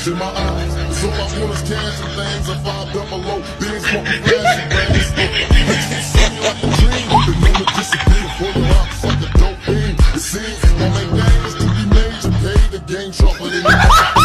in my eyes. So I want us cash and things, a 5 double O, big smoking flash and bangs. Something like a dream, the moment disappear before your eyes like a dope thing. It seems my main game is to be major, pay the game sharper than